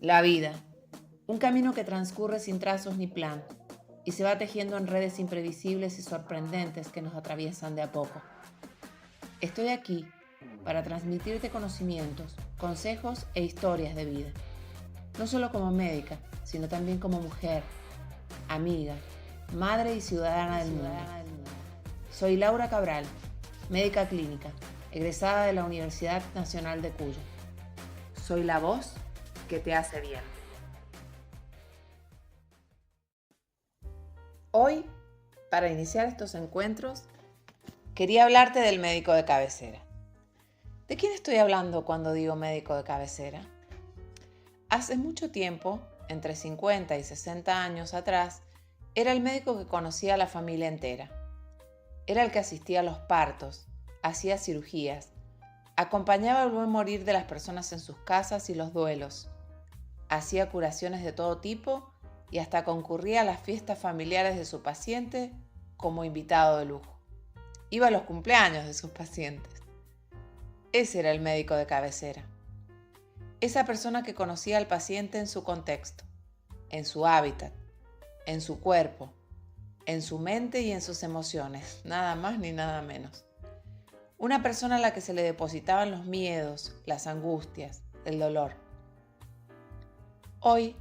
La vida, un camino que transcurre sin trazos ni plan y se va tejiendo en redes imprevisibles y sorprendentes que nos atraviesan de a poco. Estoy aquí para transmitirte conocimientos, consejos e historias de vida, no solo como médica, sino también como mujer, amiga, madre y ciudadana del mundo. Soy Laura Cabral, médica clínica, egresada de la Universidad Nacional de Cuyo. Soy la voz que te hace bien. Hoy, para iniciar estos encuentros, quería hablarte del médico de cabecera. ¿De quién estoy hablando cuando digo médico de cabecera? Hace mucho tiempo, entre 50 y 60 años atrás, era el médico que conocía a la familia entera. Era el que asistía a los partos, hacía cirugías, acompañaba el buen morir de las personas en sus casas y los duelos, hacía curaciones de todo tipo y hasta concurría a las fiestas familiares de su paciente como invitado de lujo. Iba a los cumpleaños de sus pacientes. Ese era el médico de cabecera. Esa persona que conocía al paciente en su contexto, en su hábitat, en su cuerpo, en su mente y en sus emociones, nada más ni nada menos. Una persona a la que se le depositaban los miedos, las angustias, el dolor. Hoy,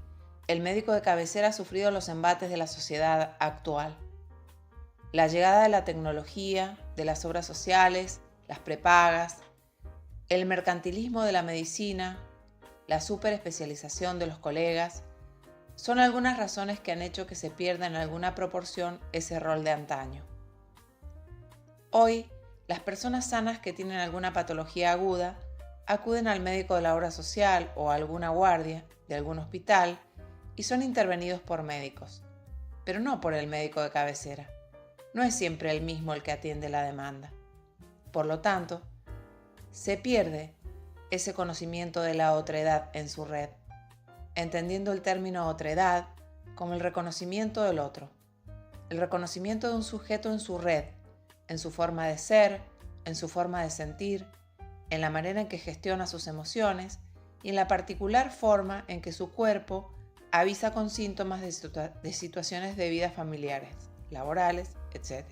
el médico de cabecera ha sufrido los embates de la sociedad actual. La llegada de la tecnología, de las obras sociales, las prepagas, el mercantilismo de la medicina, la superespecialización de los colegas, son algunas razones que han hecho que se pierda en alguna proporción ese rol de antaño. Hoy, las personas sanas que tienen alguna patología aguda acuden al médico de la obra social o a alguna guardia de algún hospital y son intervenidos por médicos, pero no por el médico de cabecera. No es siempre el mismo el que atiende la demanda. Por lo tanto, se pierde ese conocimiento de la otredad en su red, entendiendo el término otredad como el reconocimiento del otro, el reconocimiento de un sujeto en su red, en su forma de ser, en su forma de sentir, en la manera en que gestiona sus emociones y en la particular forma en que su cuerpo avisa con síntomas de situaciones de vida familiares, laborales, etc.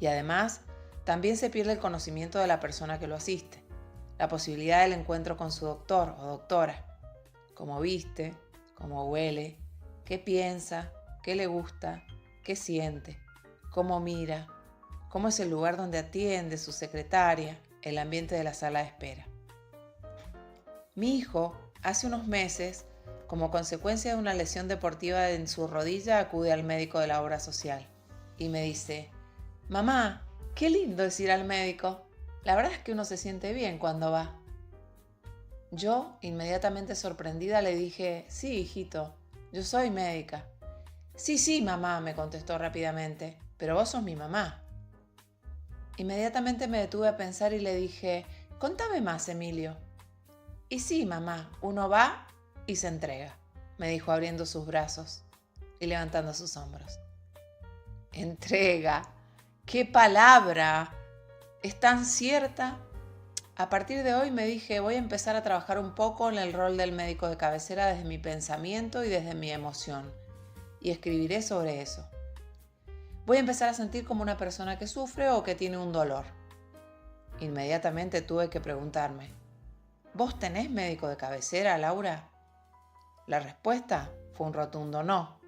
Y además, también se pierde el conocimiento de la persona que lo asiste, la posibilidad del encuentro con su doctor o doctora, cómo viste, cómo huele, qué piensa, qué le gusta, qué siente, cómo mira, cómo es el lugar donde atiende, su secretaria, el ambiente de la sala de espera. Mi hijo, hace unos meses, como consecuencia de una lesión deportiva en su rodilla, acude al médico de la obra social y me dice: «Mamá, qué lindo es ir al médico. La verdad es que uno se siente bien cuando va». Yo, inmediatamente sorprendida, le dije: «Sí, hijito, yo soy médica». Sí, mamá», me contestó rápidamente, «pero vos sos mi mamá». Inmediatamente me detuve a pensar y le dije: «Contame más, Emilio». «Y sí, mamá, uno va y se entrega», me dijo abriendo sus brazos y levantando sus hombros. Entrega, qué palabra, es tan cierta. A partir de hoy me dije, voy a empezar a trabajar un poco en el rol del médico de cabecera desde mi pensamiento y desde mi emoción, y escribiré sobre eso. Voy a empezar a sentir como una persona que sufre o que tiene un dolor. Inmediatamente tuve que preguntarme: ¿vos tenés médico de cabecera, Laura? La respuesta fue un rotundo no.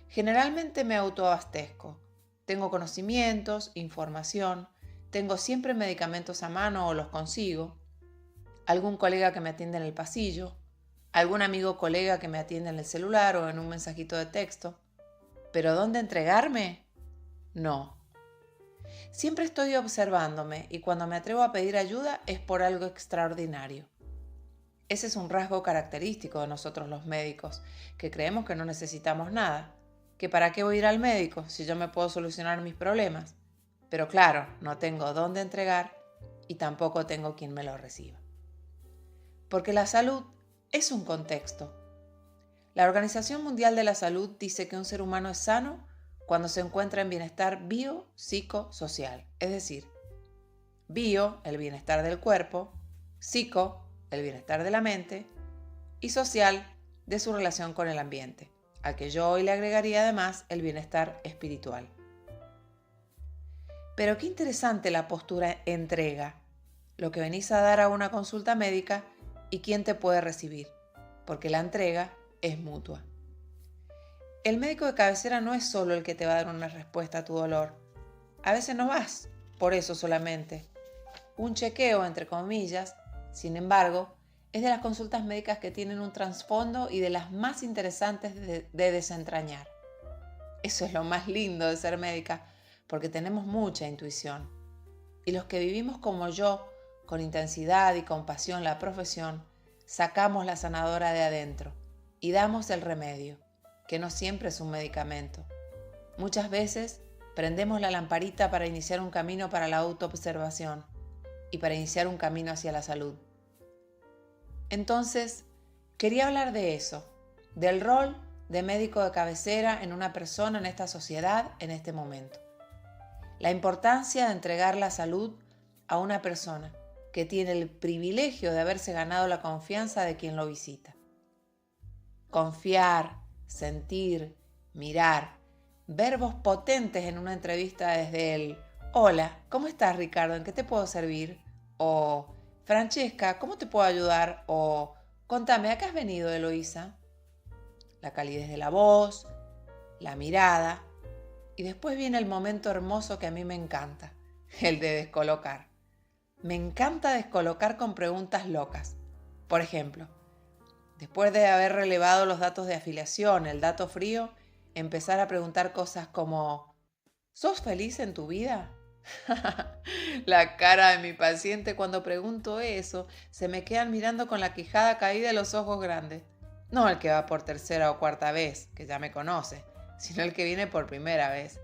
Generalmente me autoabastezco. Tengo conocimientos, información, tengo siempre medicamentos a mano o los consigo, algún colega que me atiende en el pasillo, algún amigo colega que me atiende en el celular o en un mensajito de texto. ¿Pero dónde entregarme? No. Siempre estoy observándome y cuando me atrevo a pedir ayuda es por algo extraordinario. Ese es un rasgo característico de nosotros los médicos, que creemos que no necesitamos nada, que para qué voy a ir al médico si yo me puedo solucionar mis problemas. Pero claro, no tengo dónde entregar y tampoco tengo quien me lo reciba. Porque la salud es un contexto. La Organización Mundial de la Salud dice que un ser humano es sano cuando se encuentra en bienestar biopsicosocial, es decir, bio, el bienestar del cuerpo, psico, el bienestar de la mente, y social de su relación con el ambiente, al que yo hoy le agregaría además el bienestar espiritual. Pero qué interesante la postura entrega, lo que venís a dar a una consulta médica y quién te puede recibir, porque la entrega es mutua. El médico de cabecera no es solo el que te va a dar una respuesta a tu dolor. A veces no vas por eso solamente. Un chequeo, entre comillas, sin embargo, es de las consultas médicas que tienen un trasfondo y de las más interesantes de desentrañar. Eso es lo más lindo de ser médica, porque tenemos mucha intuición. Y los que vivimos como yo, con intensidad y compasión la profesión, sacamos la sanadora de adentro y damos el remedio, que no siempre es un medicamento. Muchas veces prendemos la lamparita para iniciar un camino para la autoobservación y para iniciar un camino hacia la salud. Entonces, quería hablar de eso, del rol de médico de cabecera en una persona en esta sociedad en este momento. La importancia de entregar la salud a una persona que tiene el privilegio de haberse ganado la confianza de quien lo visita. Confiar, sentir, mirar, verbos potentes en una entrevista desde el «Hola, ¿cómo estás, Ricardo? ¿En qué te puedo servir?» o «Francesca, ¿cómo te puedo ayudar?» o «Contame, ¿a qué has venido, Eloísa?» La calidez de la voz, la mirada, y después viene el momento hermoso que a mí me encanta, el de descolocar. Me encanta descolocar con preguntas locas. Por ejemplo, después de haber relevado los datos de afiliación, el dato frío, empezar a preguntar cosas como ¿sos feliz en tu vida? La cara de mi paciente cuando pregunto eso, se me quedan mirando con la quijada caída y los ojos grandes. No el que va por tercera o cuarta vez, que ya me conoce, sino el que viene por primera vez.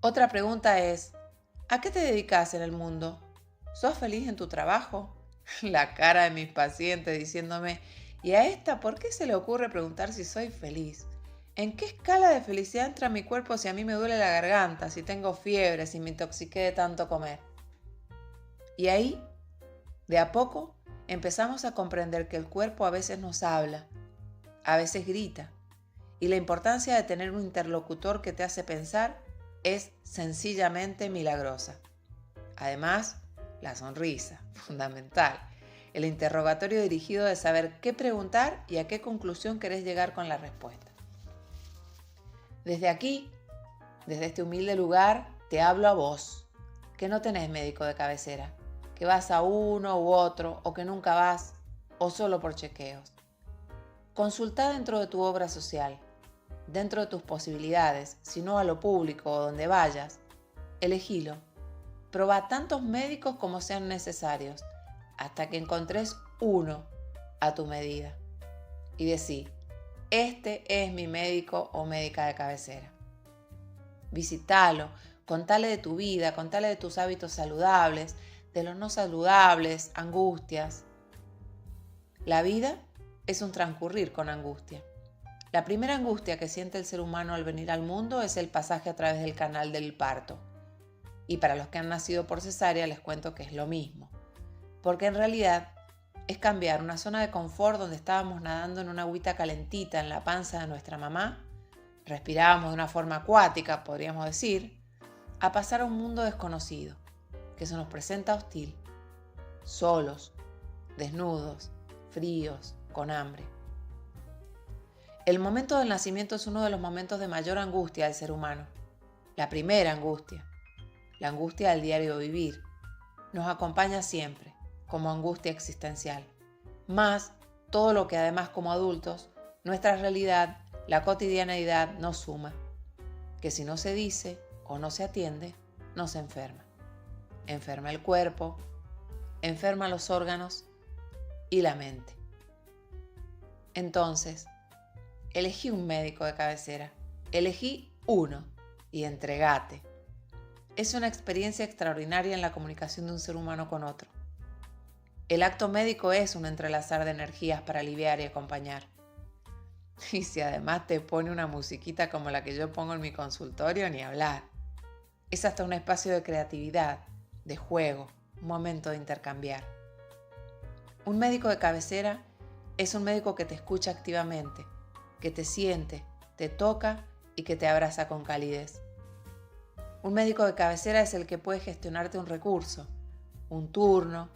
Otra pregunta es, ¿a qué te dedicas en el mundo? ¿Sos feliz en tu trabajo? La cara de mis pacientes diciéndome, ¿y a esta por qué se le ocurre preguntar si soy feliz? ¿En qué escala de felicidad entra mi cuerpo si a mí me duele la garganta, si tengo fiebre, si me intoxiqué de tanto comer? Y ahí, de a poco, empezamos a comprender que el cuerpo a veces nos habla, a veces grita, y la importancia de tener un interlocutor que te hace pensar es sencillamente milagrosa. Además, la sonrisa, fundamental. El interrogatorio dirigido de saber qué preguntar y a qué conclusión querés llegar con la respuesta. Desde aquí, desde este humilde lugar, te hablo a vos, que no tenés médico de cabecera, que vas a uno u otro o que nunca vas o solo por chequeos. Consultá dentro de tu obra social, dentro de tus posibilidades, si no a lo público o donde vayas. Elegilo. Probá tantos médicos como sean necesarios, hasta que encontres uno a tu medida. Y decí, este es mi médico o médica de cabecera. Visítalo, contale de tu vida, contale de tus hábitos saludables, de los no saludables, angustias. La vida es un transcurrir con angustia. La primera angustia que siente el ser humano al venir al mundo es el pasaje a través del canal del parto. Y para los que han nacido por cesárea les cuento que es lo mismo. Porque en realidad es cambiar una zona de confort donde estábamos nadando en una agüita calentita en la panza de nuestra mamá, respirábamos de una forma acuática, podríamos decir, a pasar a un mundo desconocido, que se nos presenta hostil, solos, desnudos, fríos, con hambre. El momento del nacimiento es uno de los momentos de mayor angustia del ser humano. La primera angustia, la angustia del diario vivir, nos acompaña siempre como angustia existencial. Más todo lo que además como adultos, nuestra realidad, la cotidianeidad nos suma, que si no se dice o no se atiende, nos enferma. Enferma el cuerpo, enferma los órganos y la mente. Entonces, elegí un médico de cabecera, elegí uno y entregate. Es una experiencia extraordinaria en la comunicación de un ser humano con otro. El acto médico es un entrelazar de energías para aliviar y acompañar. Y si además te pone una musiquita como la que yo pongo en mi consultorio, ni hablar. Es hasta un espacio de creatividad, de juego, un momento de intercambiar. Un médico de cabecera Es un médico que te escucha activamente, que te siente, te toca y que te abraza con calidez. Un médico de cabecera es el que puede gestionarte un recurso, un turno,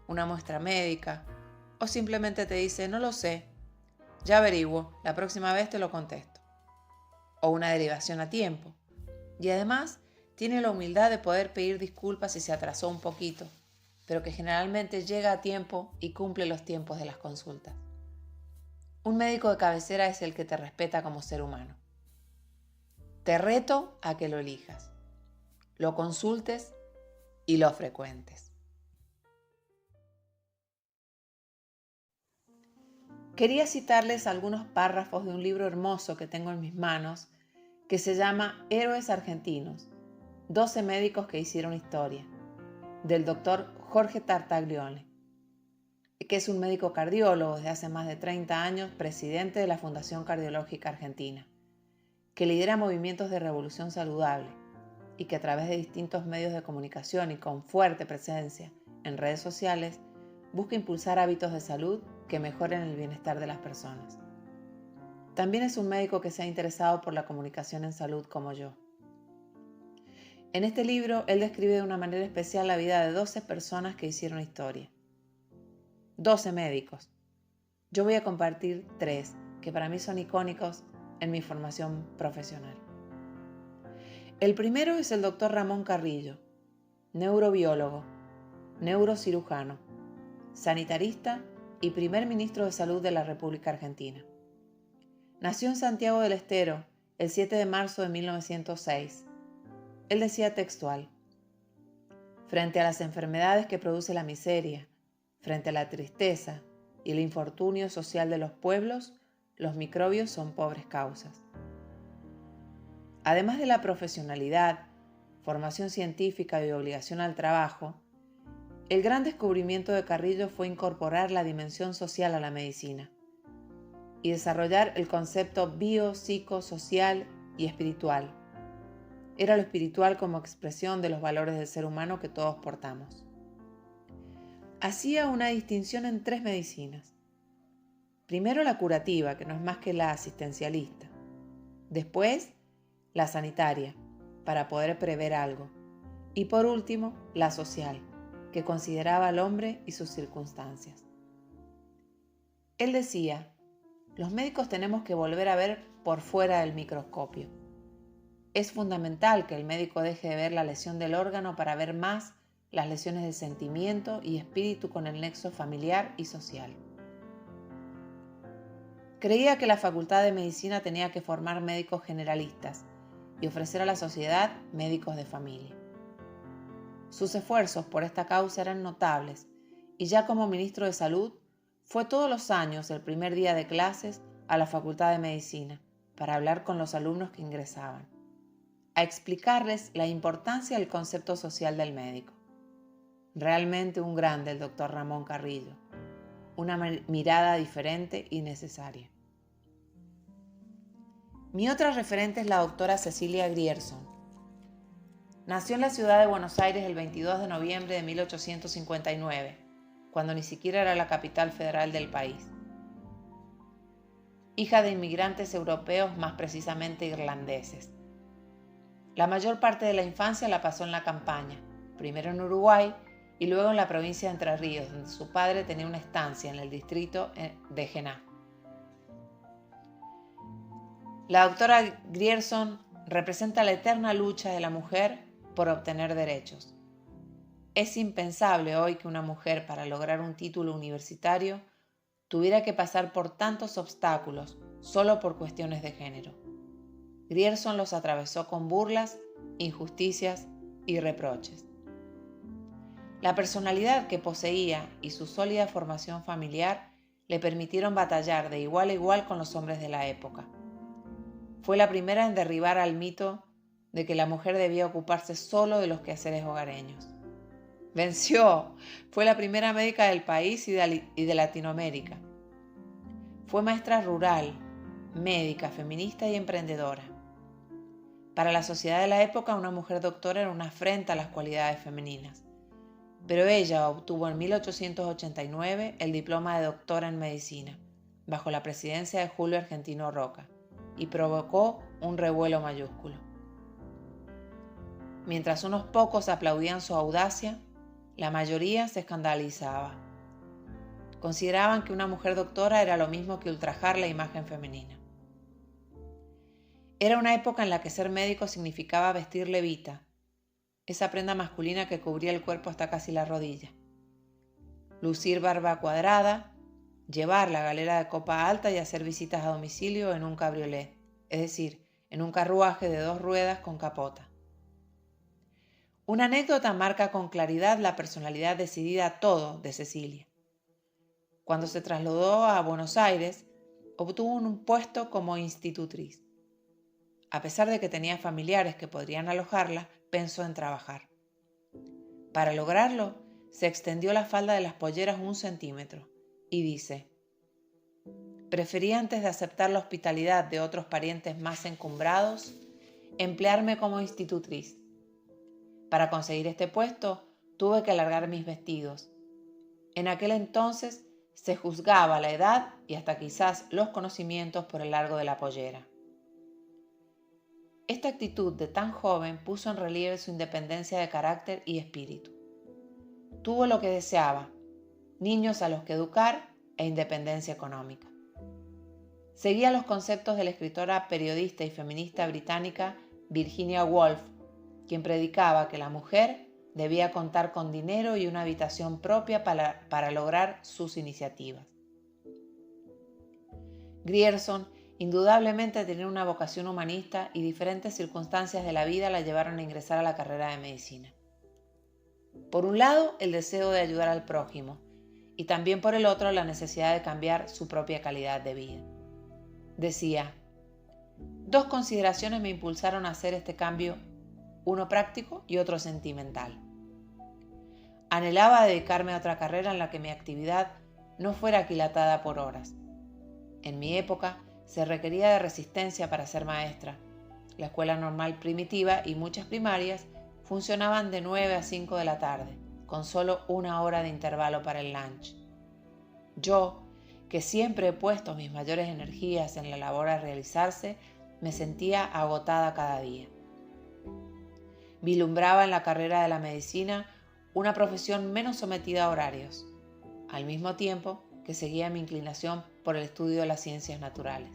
una muestra médica, o simplemente te dice, no lo sé, ya averiguo, la próxima vez te lo contesto. O una derivación a tiempo. Y además, tiene la humildad de poder pedir disculpas si se atrasó un poquito, pero que generalmente llega a tiempo y cumple los tiempos de las consultas. Un médico de cabecera es el que te respeta como ser humano. Te reto a que lo elijas, lo consultes y lo frecuentes. Quería citarles algunos párrafos de un libro hermoso que tengo en mis manos que se llama Héroes Argentinos, 12 médicos que hicieron historia, del doctor Jorge Tartaglione, que es un médico cardiólogo desde hace más de 30 años, presidente de la Fundación Cardiológica Argentina, que lidera movimientos de revolución saludable y que a través de distintos medios de comunicación y con fuerte presencia en redes sociales busca impulsar hábitos de salud que mejoren el bienestar de las personas. También es un médico que se ha interesado por la comunicación en salud como yo. En este libro, él describe de una manera especial la vida de 12 personas que hicieron historia. 12 médicos. Yo voy a compartir 3 que para mí son icónicos en mi formación profesional. El primero es el doctor Ramón Carrillo, neurobiólogo, neurocirujano, sanitarista y primer ministro de Salud de la República Argentina. Nació en Santiago del Estero el 7 de marzo de 1906. Él decía textual: frente a las enfermedades que produce la miseria, frente a la tristeza y el infortunio social de los pueblos, los microbios son pobres causas. Además de la profesionalidad, formación científica y obligación al trabajo, el gran descubrimiento de Carrillo fue incorporar la dimensión social a la medicina y desarrollar el concepto biopsicosocial y espiritual. Era lo espiritual como expresión de los valores del ser humano que todos portamos. Hacía una distinción en 3 medicinas. Primero la curativa, que no es más que la asistencialista. Después, la sanitaria, para poder prever algo. Y por último, la social, que consideraba al hombre y sus circunstancias. Él decía: los médicos tenemos que volver a ver por fuera del microscopio. Es fundamental que el médico deje de ver la lesión del órgano para ver más las lesiones de sentimiento y espíritu con el nexo familiar y social. Creía que la Facultad de Medicina tenía que formar médicos generalistas y ofrecer a la sociedad médicos de familia. Sus esfuerzos por esta causa eran notables y ya como ministro de Salud fue todos los años el primer día de clases a la Facultad de Medicina para hablar con los alumnos que ingresaban, a explicarles la importancia del concepto social del médico. Realmente un grande el doctor Ramón Carrillo, una mirada diferente y necesaria. Mi otra referente es la doctora Cecilia Grierson. Nació en la ciudad de Buenos Aires el 22 de noviembre de 1859, cuando ni siquiera era la capital federal del país. Hija de inmigrantes europeos, más precisamente irlandeses. La mayor parte de la infancia la pasó en la campaña, primero en Uruguay y luego en la provincia de Entre Ríos, donde su padre tenía una estancia en el distrito de Gená. La doctora Grierson representa la eterna lucha de la mujer por obtener derechos. Es impensable hoy que una mujer, para lograr un título universitario, tuviera que pasar por tantos obstáculos solo por cuestiones de género. Grierson los atravesó con burlas, injusticias y reproches. La personalidad que poseía y su sólida formación familiar le permitieron batallar de igual a igual con los hombres de la época. Fue la primera en derribar al mito de que la mujer debía ocuparse solo de los quehaceres hogareños. Venció, fue la primera médica del país y de Latinoamérica. Fue maestra rural, médica, feminista y emprendedora. Para la sociedad de la época, una mujer doctora era una afrenta a las cualidades femeninas. Pero ella obtuvo en 1889 el diploma de doctora en medicina, bajo la presidencia de Julio Argentino Roca, y provocó un revuelo mayúsculo. Mientras unos pocos aplaudían su audacia, la mayoría se escandalizaba. Consideraban que una mujer doctora era lo mismo que ultrajar la imagen femenina. Era una época en la que ser médico significaba vestir levita, esa prenda masculina que cubría el cuerpo hasta casi la rodilla, lucir barba cuadrada, llevar la galera de copa alta y hacer visitas a domicilio en un cabriolet, es decir, en un carruaje de 2 ruedas con capota. Una anécdota marca con claridad la personalidad decidida a todo de Cecilia. Cuando se trasladó a Buenos Aires, obtuvo un puesto como institutriz. A pesar de que tenía familiares que podrían alojarla, pensó en trabajar. Para lograrlo, se extendió la falda de las polleras 1 centímetro y dice: preferí, antes de aceptar la hospitalidad de otros parientes más encumbrados, emplearme como institutriz. Para conseguir este puesto, tuve que alargar mis vestidos. En aquel entonces se juzgaba la edad y hasta quizás los conocimientos por el largo de la pollera. Esta actitud de tan joven puso en relieve su independencia de carácter y espíritu. Tuvo lo que deseaba: niños a los que educar e independencia económica. Seguía los conceptos de la escritora, periodista y feminista británica Virginia Woolf, quien predicaba que la mujer debía contar con dinero y una habitación propia para lograr sus iniciativas. Grierson indudablemente tenía una vocación humanista y diferentes circunstancias de la vida la llevaron a ingresar a la carrera de medicina. Por un lado, el deseo de ayudar al prójimo, y también por el otro, la necesidad de cambiar su propia calidad de vida. Decía: 2 consideraciones me impulsaron a hacer este cambio, uno práctico y otro sentimental. Anhelaba dedicarme a otra carrera en la que mi actividad no fuera aquilatada por horas. En mi época se requería de resistencia para ser maestra. La escuela normal primitiva y muchas primarias funcionaban de 9 a 5 de la tarde, con solo 1 hora de intervalo para el lunch. Yo, que siempre he puesto mis mayores energías en la labor a realizarse, me sentía agotada cada día. Vislumbraba en la carrera de la medicina una profesión menos sometida a horarios, al mismo tiempo que seguía mi inclinación por el estudio de las ciencias naturales.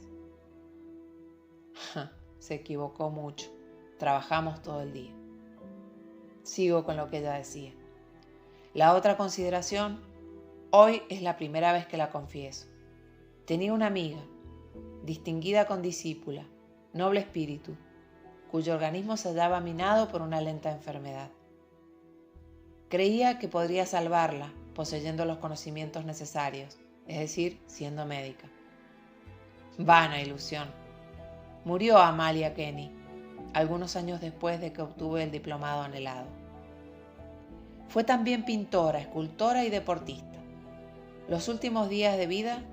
Se equivocó mucho. Trabajamos todo el día. Sigo con lo que ella decía. La otra consideración, hoy es la primera vez que la confieso. Tenía una amiga, distinguida condiscípula, noble espíritu, cuyo organismo se hallaba minado por una lenta enfermedad. Creía que podría salvarla poseyendo los conocimientos necesarios, es decir, siendo médica. Vana ilusión. Murió Amalia Kenny, algunos años después de que obtuve el diplomado anhelado. Fue también pintora, escultora y deportista. Los últimos días de vida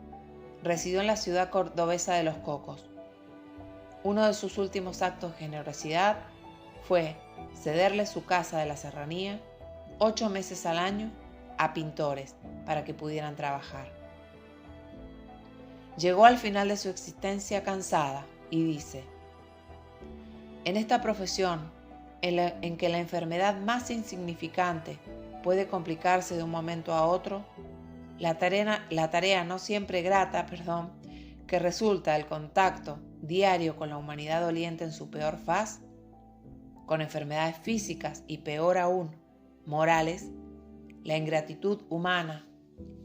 residió en la ciudad cordobesa de Los Cocos. Uno de sus últimos actos de generosidad fue cederle su casa de la Serranía 8 meses al año a pintores para que pudieran trabajar. Llegó al final de su existencia cansada y dice: en esta profesión, en que la enfermedad más insignificante puede complicarse de un momento a otro, la tarea no siempre grata, que resulta el contacto diario con la humanidad doliente en su peor faz, con enfermedades físicas y peor aún, morales, la ingratitud humana,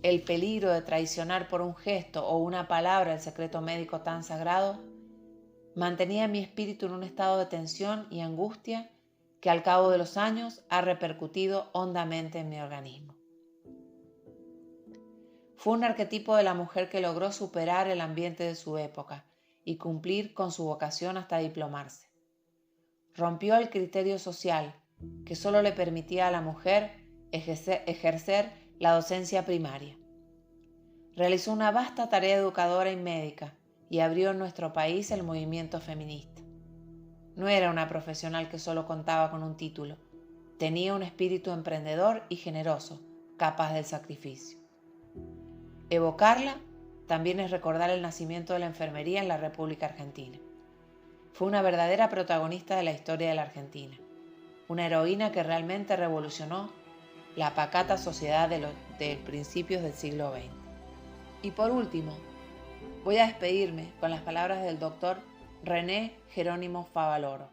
el peligro de traicionar por un gesto o una palabra el secreto médico tan sagrado, mantenía mi espíritu en un estado de tensión y angustia que al cabo de los años ha repercutido hondamente en mi organismo. Fue un arquetipo de la mujer que logró superar el ambiente de su época y cumplir con su vocación hasta diplomarse. Rompió el criterio social que solo le permitía a la mujer ejercer la docencia primaria. Realizó una vasta tarea educadora y médica y abrió en nuestro país el movimiento feminista. No era una profesional que solo contaba con un título, tenía un espíritu emprendedor y generoso, capaz del sacrificio. Evocarla también es recordar el nacimiento de la enfermería en la República Argentina. Fue una verdadera protagonista de la historia de la Argentina, una heroína que realmente revolucionó la pacata sociedad de principios del siglo XX. Y por último, voy a despedirme con las palabras del doctor René Jerónimo Favaloro.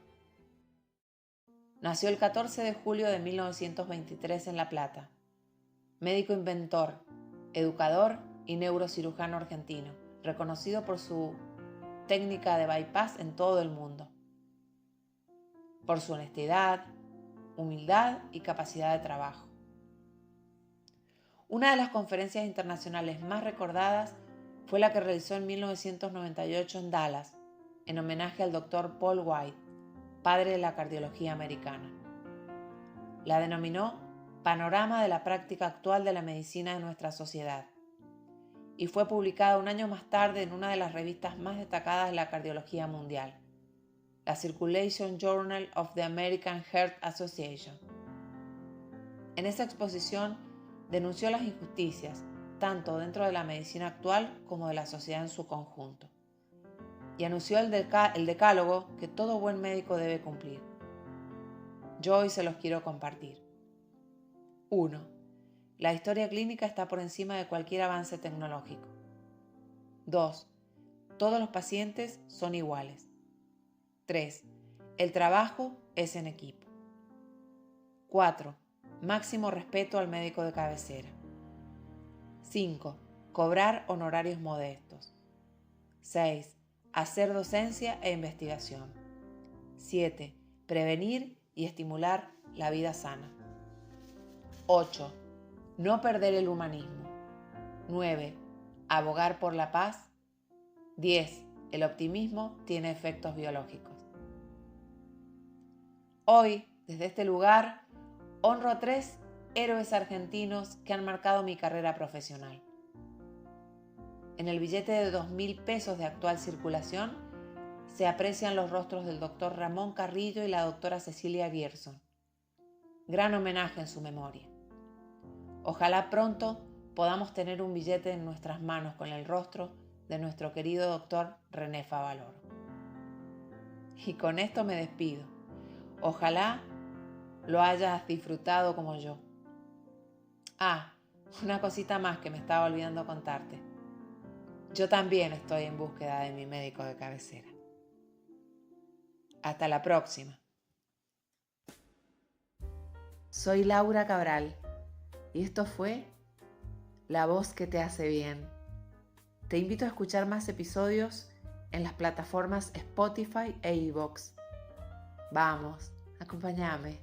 Nació el 14 de julio de 1923 en La Plata. Médico inventor, educador y neurocirujano argentino, reconocido por su técnica de bypass en todo el mundo, por su honestidad, humildad y capacidad de trabajo. Una de las conferencias internacionales más recordadas fue la que realizó en 1998 en Dallas, en homenaje al Dr. Paul White, padre de la cardiología americana. La denominó Panorama de la práctica actual de la medicina de nuestra sociedad y fue publicada un año más tarde en una de las revistas más destacadas de la cardiología mundial, la Circulation Journal of the American Heart Association. En esa exposición denunció las injusticias, tanto dentro de la medicina actual como de la sociedad en su conjunto, y anunció el decálogo que todo buen médico debe cumplir. Yo hoy se los quiero compartir. 1. La historia clínica está por encima de cualquier avance tecnológico. 2. Todos los pacientes son iguales. 3. El trabajo es en equipo. 4. Máximo respeto al médico de cabecera. 5. Cobrar honorarios modestos. 6. Hacer docencia e investigación. 7. Prevenir y estimular la vida sana. 8. No perder el humanismo. 9. Abogar por la paz. 10. El optimismo tiene efectos biológicos. Hoy, desde este lugar, honro a 3 héroes argentinos que han marcado mi carrera profesional. En el billete de 2.000 pesos de actual circulación se aprecian los rostros del doctor Ramón Carrillo y la doctora Cecilia Gerson. Gran homenaje en su memoria. Ojalá pronto podamos tener un billete en nuestras manos con el rostro de nuestro querido doctor René Favaloro. Y con esto me despido. Ojalá lo hayas disfrutado como yo. Una cosita más que me estaba olvidando contarte. Yo también estoy en búsqueda de mi médico de cabecera. Hasta la próxima. Soy Laura Cabral y esto fue La Voz que te hace bien. Te invito a escuchar más episodios en las plataformas Spotify e iVoox. Vamos, acompáñame.